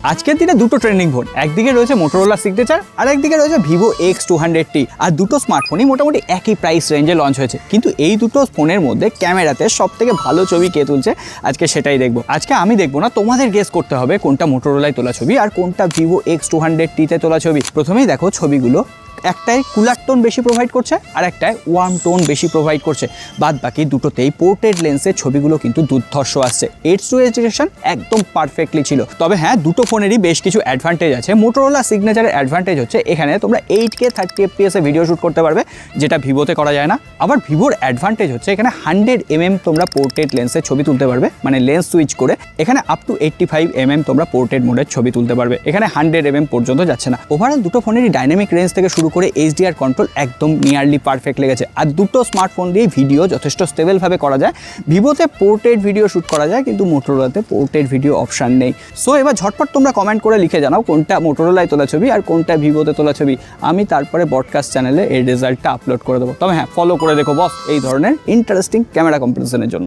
আজকের দিনে দুটো ট্রেন্ডিং ফোন, একদিকে রয়েছে মোটোরোলা সিগনেচার আর একদিকে রয়েছে ভিভো X200T। আর দুটো স্মার্টফোনই মোটামুটি একই প্রাইস রেঞ্জে লঞ্চ হয়েছে, কিন্তু এই দুটো ফোনের মধ্যে ক্যামেরাতে সব থেকে ভালো ছবি কে তুলছে আজকে সেটাই দেখবো। আজকে আমি দেখবো না, তোমাদের গেস করতে হবে কোনটা মোটোরোলায় তোলা ছবি আর কোনটা ভিভো X200T-তে তোলা ছবি। প্রথমেই দেখো ছবিগুলো, একটাই কুলার টোন বেশি প্রোভাইড করছে আর একটায় ওয়ার্ম টোন বেশি প্রোভাইড করছে। বাদ বাকি দুটোতেই পোর্ট্রেট লেন্সের ছবিগুলো কিন্তু দুর্ধর্ষ আসছে। এইডস টু রেজোলিউশন একদম পারফেক্টলি ছিল। তবে হ্যাঁ, দুটো ফোনেরই বেশ কিছু অ্যাডভান্টেজ আছে। মোটোরোলা সিগনেচারের অ্যাডভান্টেজ হচ্ছে এখানে তোমরা 8K 30 FPS ভিডিও শ্যুট করতে পারবে, যেটা ভিভোতে করা যায় না। আবার ভিভোর অ্যাডভান্টেজ হচ্ছে এখানে 100mm তোমরা পোর্ট্রেট লেন্সের ছবি তুলতে পারবে, মানে লেন্স সুইচ করে এখানে আপ টু 85mm তোমরা পোর্ট্রেট মোডের ছবি তুলতে পারবে। এখানে 100mm পর্যন্ত যাচ্ছে না। ওভারঅল দুটো ফোনেরই ডাইনামিক রেঞ্জ থেকে শুরু করে HDR কন্ট্রোল একদম নিয়ারলি পারফেক্ট লেগেছে। আর দুটো স্মার্টফোন দিয়ে ভিডিও যথেষ্ট স্টেবলভাবে করা যায়। ভিভোতে পোর্ট্রেট ভিডিও শ্যুট করা যায়, কিন্তু মোটোরোলাতে পোর্ট্রেট ভিডিও অপশান নেই। সো এবার ঝটপট তোমরা কমেন্ট করে লিখে জানাও কোনটা মোটোরোলায় তোলা ছবি আর কোনটা ভিভোতে তোলা ছবি। আমি তারপরে ব্রডকাস্ট চ্যানেলে এই রেজাল্টটা আপলোড করে দেবো। তবে হ্যাঁ, ফলো করে দেখো বস এই ধরনের ইন্টারেস্টিং ক্যামেরা কম্পারিজনের জন্য।